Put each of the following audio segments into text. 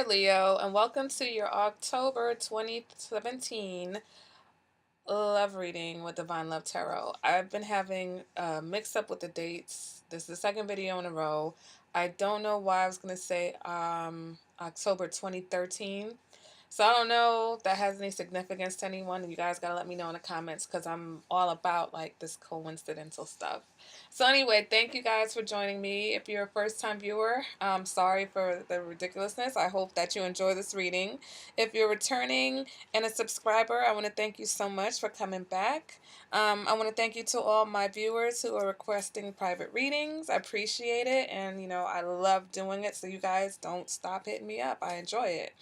Leo, and welcome to your October 2017 love reading with Divine Love Tarot. I've been having mixed up with the dates. This is the second video in a row. I don't know why I was going to say October 2013. So I don't know if that has any significance to anyone. You guys got to let me know in the comments because I'm all about like this coincidental stuff. So anyway, thank you guys for joining me. If you're a first-time viewer, I'm sorry for the ridiculousness. I hope that you enjoy this reading. If you're returning and a subscriber, I want to thank you so much for coming back. I want to thank you to all my viewers who are requesting private readings. I appreciate it, and I love doing it, so you guys don't stop hitting me up. I enjoy it.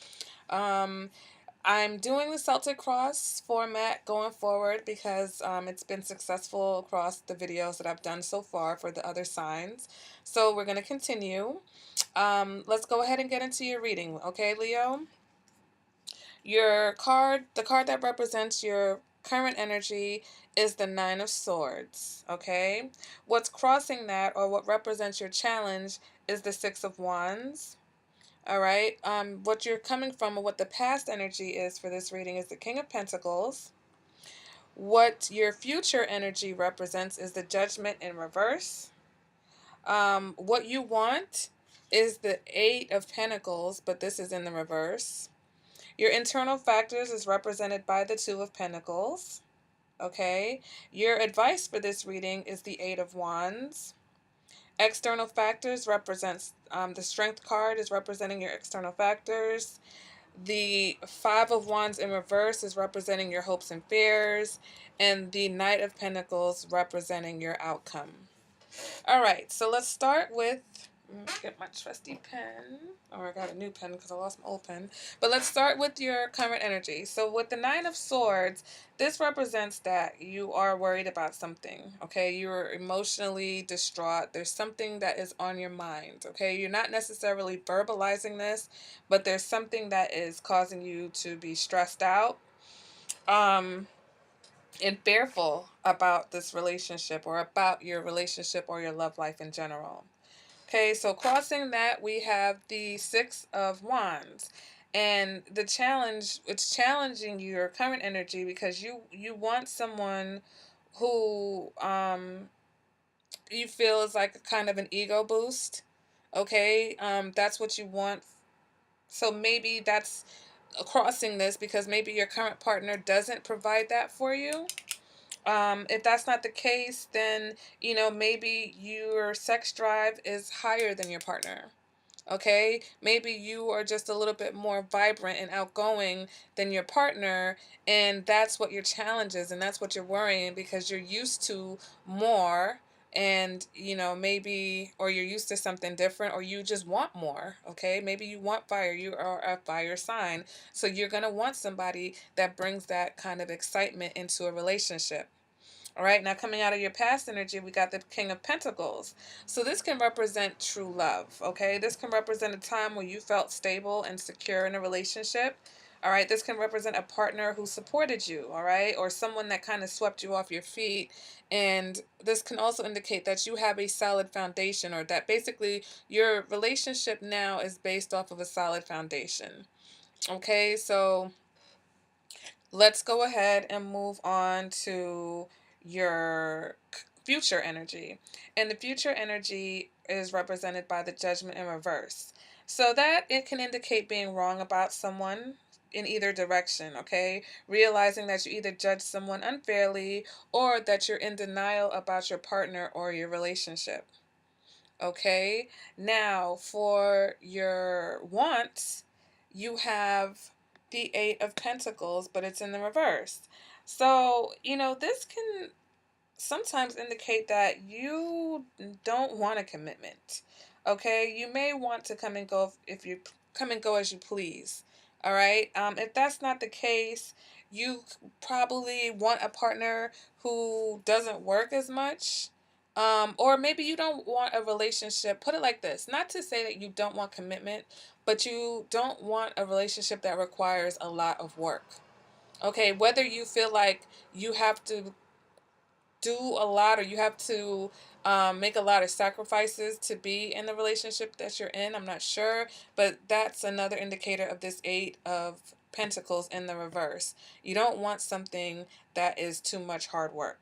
Um, I'm doing the Celtic Cross format going forward because it's been successful across the videos that I've done so far for the other signs. So we're going to continue. Let's go ahead and get into your reading, okay, Leo? The card that represents your current energy is the Nine of Swords, okay? What's crossing that, or what represents your challenge, is the Six of Wands. All right. What you're coming from, or what the past energy is for this reading, is the King of Pentacles. What your future energy represents is the Judgment in reverse. What you want is the Eight of Pentacles, but this is in the reverse. Your internal factors is represented by the Two of Pentacles. Okay. Your advice for this reading is the Eight of Wands. External factors represents the Strength card is representing your external factors. The Five of Wands in reverse is representing your hopes and fears, and the Knight of Pentacles representing your outcome. All right, so let's start with, get my trusty pen, or I got a new pen because I lost my old pen, but let's start with your current energy. So with the Nine of Swords, this represents that you are worried about something, okay? You're emotionally distraught. There's something that is on your mind, okay? You're not necessarily verbalizing this, but there's something that is causing you to be stressed out. And fearful about this relationship, or about your relationship, or your love life in general. Okay, so crossing that, we have the Six of Wands. And the challenge, it's challenging your current energy because you want someone who you feel is like a kind of an ego boost. Okay, that's what you want. So maybe that's crossing this because maybe your current partner doesn't provide that for you. If that's not the case, then, maybe your sex drive is higher than your partner. Okay, maybe you are just a little bit more vibrant and outgoing than your partner, and that's what your challenge is, and that's what you're worrying because you're used to more, and maybe, or you're used to something different, or you just want more. Okay, maybe you want fire, you are a fire sign, so you're going to want somebody that brings that kind of excitement into a relationship. All right, now coming out of your past energy, we got the King of Pentacles. So this can represent true love, okay? This can represent a time where you felt stable and secure in a relationship. All right, this can represent a partner who supported you, all right? Or someone that kind of swept you off your feet. And this can also indicate that you have a solid foundation, or that basically your relationship now is based off of a solid foundation. Okay, so let's go ahead and move on to your future energy. And the future energy is represented by the Judgment in reverse. So that it can indicate being wrong about someone in either direction, okay? Realizing that you either judge someone unfairly, or that you're in denial about your partner or your relationship. Okay? Now, for your wants, you have the Eight of Pentacles, but it's in the reverse. So, this can sometimes indicate that you don't want a commitment. Okay? You may want to come and go if you come and go as you please. All right? If that's not the case, you probably want a partner who doesn't work as much. Or maybe you don't want a relationship. Put it like this, not to say that you don't want commitment, but you don't want a relationship that requires a lot of work. Okay, whether you feel like you have to do a lot, or you have to make a lot of sacrifices to be in the relationship that you're in. I'm not sure, but that's another indicator of this Eight of Pentacles in the reverse. You don't want something that is too much hard work.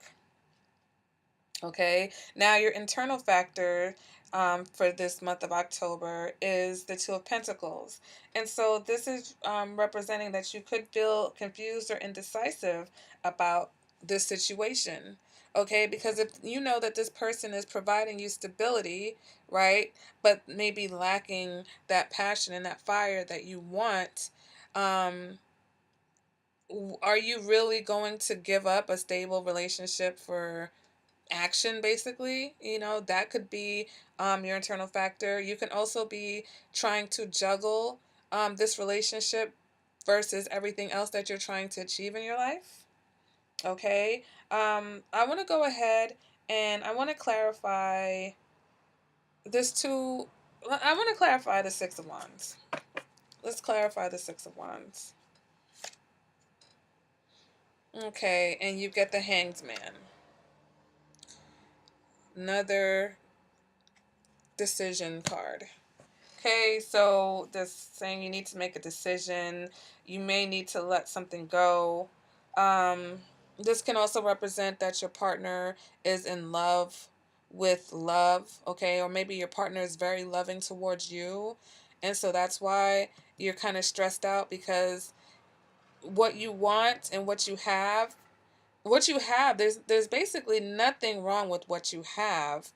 Okay, now your internal factor for this month of October is the Two of Pentacles. And so this is representing that you could feel confused or indecisive about this situation. Okay, because if you know that this person is providing you stability, right, but maybe lacking that passion and that fire that you want, um, are you really going to give up a stable relationship for action? Basically, that could be your internal factor. You can also be trying to juggle this relationship versus everything else that you're trying to achieve in your life. Okay, I want to go ahead and I want to clarify this too. I want to clarify the Six of Wands. Let's clarify the Six of Wands. Okay, and you get the Hanged Man. Another decision card. Okay, so this saying you need to make a decision. You may need to let something go. Um, this can also represent that your partner is in love with love, okay? Or maybe your partner is very loving towards you. And so that's why you're kind of stressed out, because what you want and what you have, there's basically nothing wrong with what you have,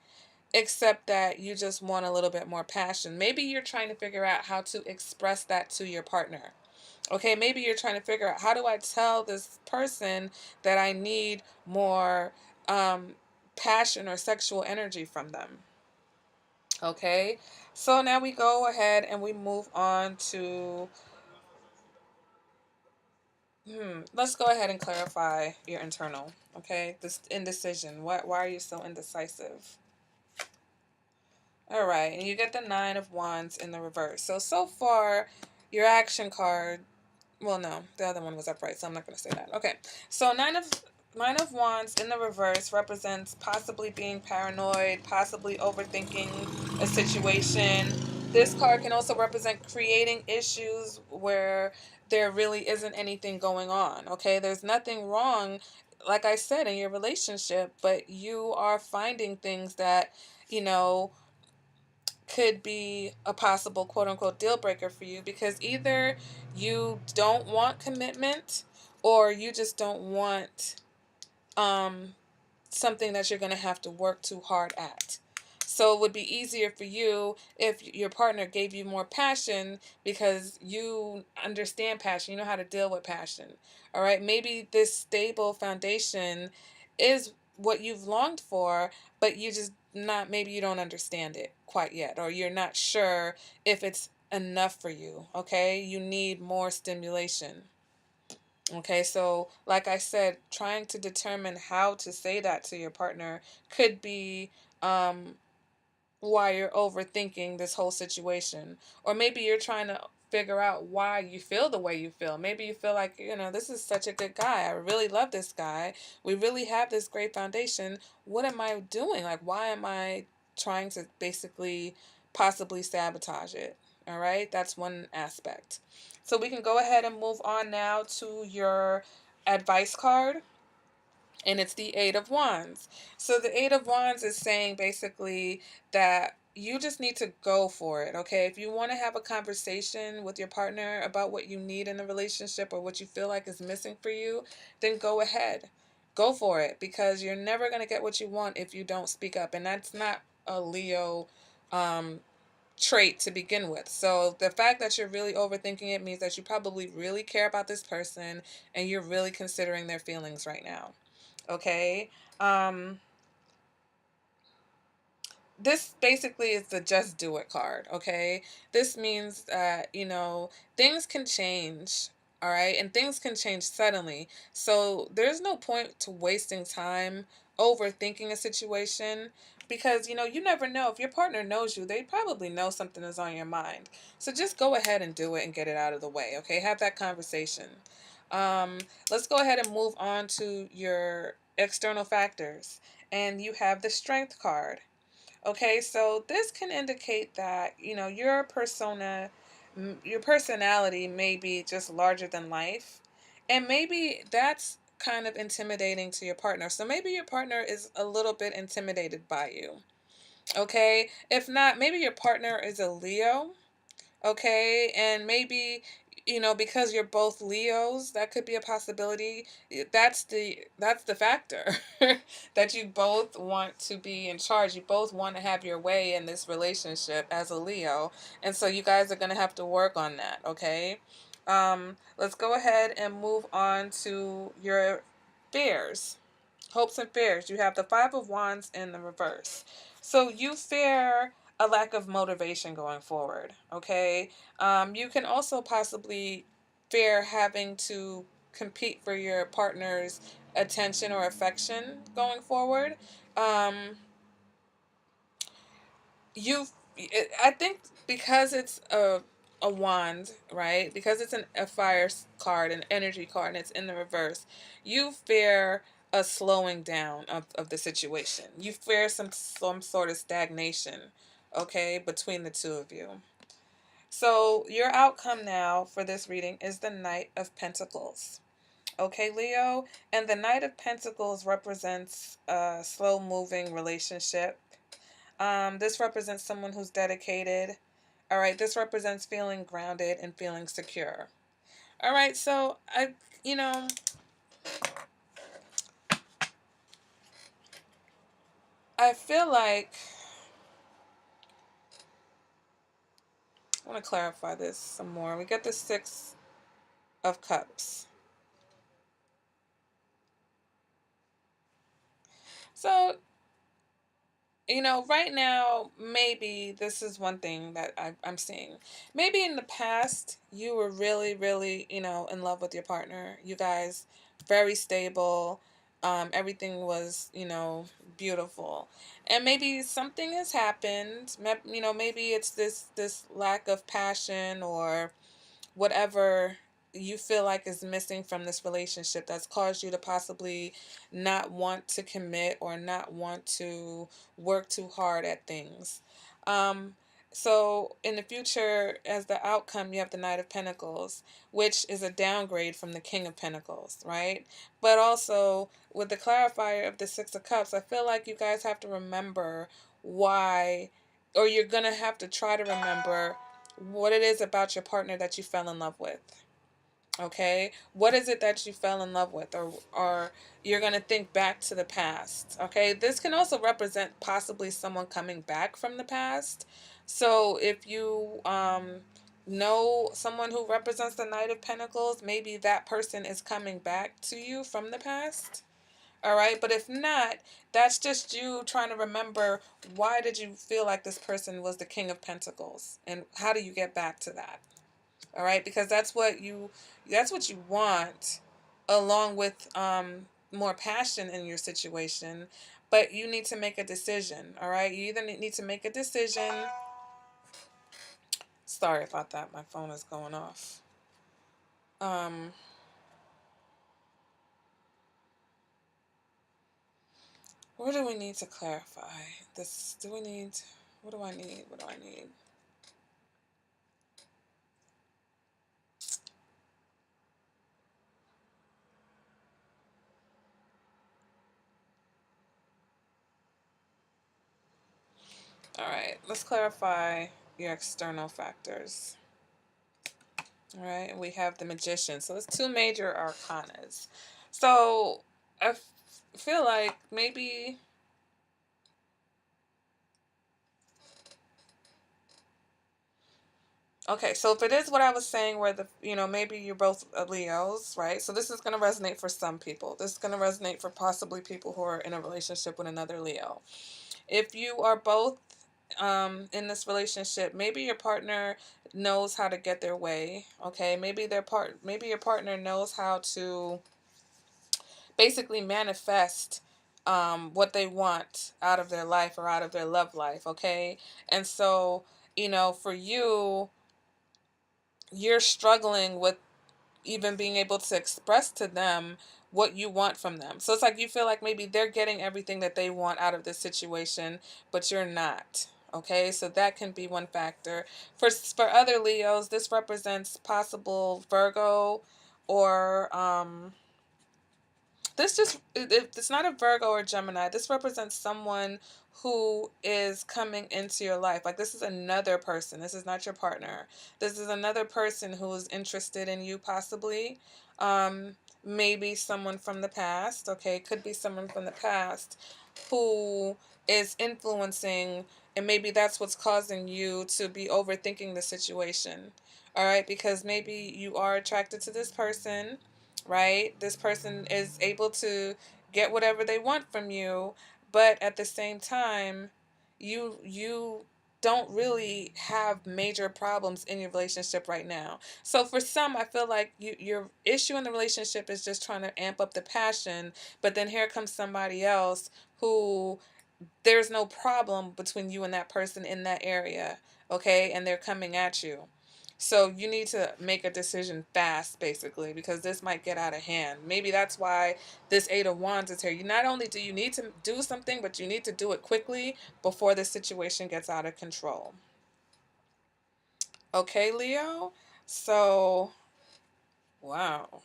except that you just want a little bit more passion. Maybe you're trying to figure out how to express that to your partner. Okay, maybe you're trying to figure out, how do I tell this person that I need more passion or sexual energy from them? Okay, so now we go ahead and we move on to, let's go ahead and clarify your internal. Okay, this indecision. Why are you so indecisive? All right, and you get the Nine of Wands in the reverse. So far, your action card. Well, no, the other one was upright, so I'm not going to say that. Okay, so Nine of Wands in the reverse represents possibly being paranoid, possibly overthinking a situation. This card can also represent creating issues where there really isn't anything going on. Okay, there's nothing wrong, like I said, in your relationship, but you are finding things that, you know, could be a possible quote unquote deal breaker for you, because either you don't want commitment, or you just don't want um something that you're going to have to work too hard at. So it would be easier for you if your partner gave you more passion, because you understand passion, you know how to deal with passion. All right, maybe this stable foundation is what you've longed for, but you just not, maybe you don't understand it quite yet, or you're not sure if it's enough for you. Okay, you need more stimulation. Okay, so like I said, trying to determine how to say that to your partner could be um, why you're overthinking this whole situation. Or maybe you're trying to figure out why you feel the way you feel. Maybe you feel like, this is such a good guy. I really love this guy. We really have this great foundation. What am I doing? Like, why am I trying to basically possibly sabotage it? All right, that's one aspect. So we can go ahead and move on now to your advice card, and it's the Eight of Wands. So the Eight of Wands is saying basically that you just need to go for it. Okay, if you want to have a conversation with your partner about what you need in the relationship, or what you feel like is missing for you, then go ahead, go for it, because you're never going to get what you want if you don't speak up. And that's not a Leo um trait to begin with. So the fact that you're really overthinking it means that you probably really care about this person, and you're really considering their feelings right now. Okay. Um, this basically is the just do it card. Okay. This means that, things can change. All right. And things can change suddenly. So there's no point to wasting time overthinking a situation, because, you never know. If your partner knows you, they probably know something is on your mind. So just go ahead and do it and get it out of the way. Okay. Have that conversation. Um, let's go ahead and move on to your external factors, and you have the Strength card. Okay, so this can indicate that, your persona, your personality may be just larger than life. And maybe that's kind of intimidating to your partner. So maybe your partner is a little bit intimidated by you. Okay, if not, maybe your partner is a Leo. Okay, and maybe, because you're both Leos, that could be a possibility. That's the factor. That you both want to be in charge. You both want to have your way in this relationship as a Leo, and so you guys are going to have to work on that. Okay, let's go ahead and move on to your fears. Hopes and fears. You have the Five of Wands in the reverse. So you fear a lack of motivation going forward. Okay. You can also possibly fear having to compete for your partner's attention or affection going forward. Um, you I think because it's a wand, right? Because it's a fire card, an energy card, and it's in the reverse, you fear a slowing down of the situation. You fear some sort of stagnation, okay, between the two of you. So your outcome now for this reading is the Knight of Pentacles. Okay, Leo, and the Knight of Pentacles represents a slow moving relationship. This represents someone who's dedicated. All right, this represents feeling grounded and feeling secure. All right, so you know, I feel like I want to clarify this some more. We get the Six of Cups. So, right now, maybe this is one thing that I'm seeing. Maybe in the past, you were really, really, in love with your partner. You guys, very stable. Everything was, beautiful. And maybe something has happened. Maybe it's this lack of passion or whatever you feel like is missing from this relationship that's caused you to possibly not want to commit or not want to work too hard at things. Um, so in the future, as the outcome, you have the Knight of Pentacles, which is a downgrade from the King of Pentacles, right? But also with the clarifier of the Six of Cups, I feel like you guys have to remember why, or you're gonna have to try to remember what it is about your partner that you fell in love with. Okay, what is it that you fell in love with, or you're going to think back to the past. Okay, this can also represent possibly someone coming back from the past. So if you know someone who represents the Knight of Pentacles, maybe that person is coming back to you from the past. All right, but if not, that's just you trying to remember, why did you feel like this person was the King of Pentacles, and how do you get back to that? All right, because that's what you want, along with more passion in your situation. But you need to make a decision. All right, you either need to make a decision. Sorry about that, my phone is going off. um what do we need to clarify this? Do we need, what do I need, what do I need? All right, let's clarify your external factors. All right, and we have the Magician. So it's two major arcanas. So I feel like maybe, okay, so if it is what I was saying, where maybe you're both Leos, right? So this is going to resonate for some people. This is going to resonate for possibly people who are in a relationship with another Leo. If you are both in this relationship, maybe your partner knows how to get their way. Okay, maybe your partner knows how to basically manifest what they want out of their life or out of their love life. Okay, and so for you, you're struggling with even being able to express to them what you want from them. So it's like you feel like maybe they're getting everything that they want out of this situation, but you're not. Okay, so that can be one factor. For other Leos, this represents possible Virgo, or this just it's not a Virgo or Gemini. This represents someone who is coming into your life. Like, this is another person. This is not your partner. This is another person who is interested in you, possibly. Um, Maybe someone from the past. Okay, could be someone from the past who is influencing, and maybe that's what's causing you to be overthinking the situation. All right, because maybe you are attracted to this person, right? This person is able to get whatever they want from you, but at the same time, you don't really have major problems in your relationship right now. So for some, I feel like your issue in the relationship is just trying to amp up the passion, but then here comes somebody else who there's no problem between you and that person in that area, okay? And they're coming at you. So you need to make a decision fast, basically, because this might get out of hand. Maybe that's why this Eight of Wands is here. You not only do you need to do something, but you need to do it quickly before the situation gets out of control. Okay, Leo? So, wow.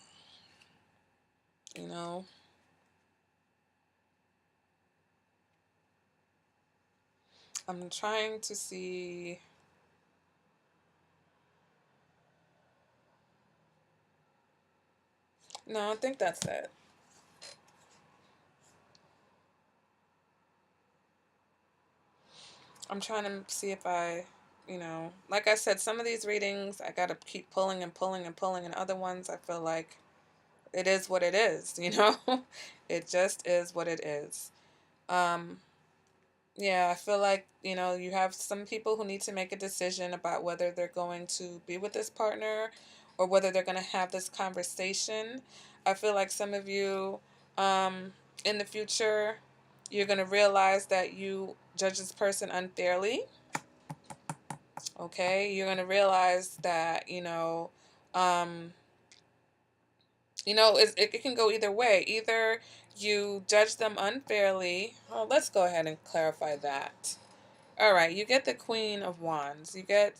You know, I'm trying to see. No, I think that's it. I'm trying to see if like I said, some of these readings I gotta keep pulling and pulling and pulling, and other ones I feel like it is what it is. It just is what it is. Um, yeah, I feel like, you have some people who need to make a decision about whether they're going to be with this partner or whether they're going to have this conversation. I feel like some of you, in the future, you're going to realize that you judge this person unfairly. Okay, you're going to realize that, um, it can go either way. Either you judge them unfairly. Oh, let's go ahead and clarify that. All right, you get the Queen of Wands. You get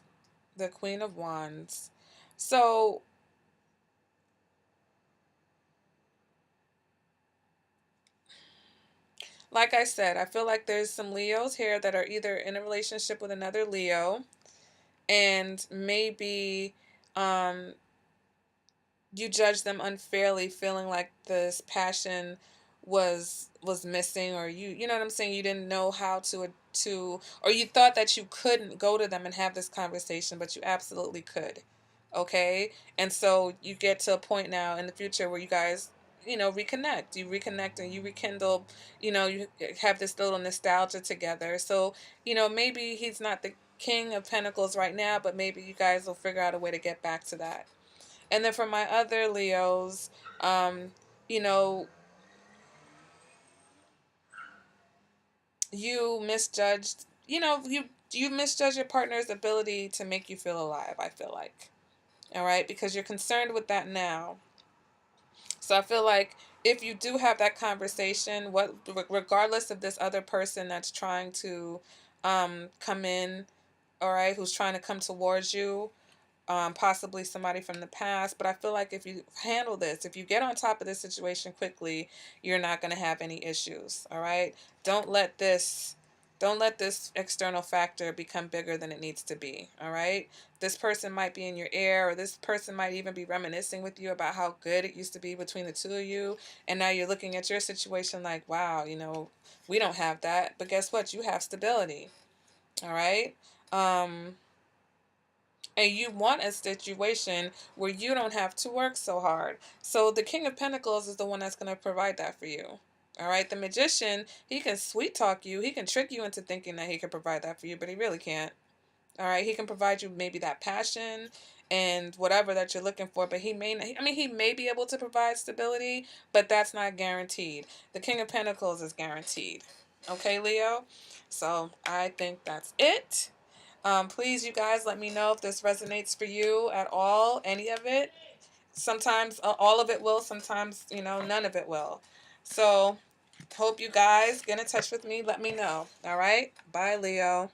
the Queen of Wands. So, like I said, I feel like there's some Leos here that are either in a relationship with another Leo, and maybe um, you judge them unfairly, feeling like this passion was missing, or you know what I'm saying, you didn't know how to, or you thought that you couldn't go to them and have this conversation, but you absolutely could. Okay, and so you get to a point now in the future where you guys, reconnect and you rekindle, you have this little nostalgia together. So, maybe he's not the King of Pentacles right now, but maybe you guys will figure out a way to get back to that. And then for my other Leos, um, you know, you misjudged, you misjudge your partner's ability to make you feel alive, I feel like. All right, because you're concerned with that now. So I feel like if you do have that conversation, regardless of this other person that's trying to come in, all right, who's trying to come towards you, possibly somebody from the past. But I feel like if you handle this, if you get on top of this situation quickly, you're not going to have any issues. All right. Don't let this. Don't let this external factor become bigger than it needs to be. All right. This person might be in your ear, or this person might even be reminiscing with you about how good it used to be between the two of you. And now you're looking at your situation like, wow, we don't have that. But guess what? You have stability. All right. Um, and you want a situation where you don't have to work so hard. So the King of Pentacles is the one that's going to provide that for you. All right. The Magician, he can sweet talk you. He can trick you into thinking that he can provide that for you, but he really can't. All right. He can provide you maybe that passion and whatever that you're looking for, but he may not, he may be able to provide stability, but that's not guaranteed. The King of Pentacles is guaranteed. Okay, Leo? So I think that's it. Please, you guys, let me know if this resonates for you at all, any of it. Sometimes all of it will, sometimes, none of it will. So, hope you guys get in touch with me. Let me know. All right? Bye, Leo.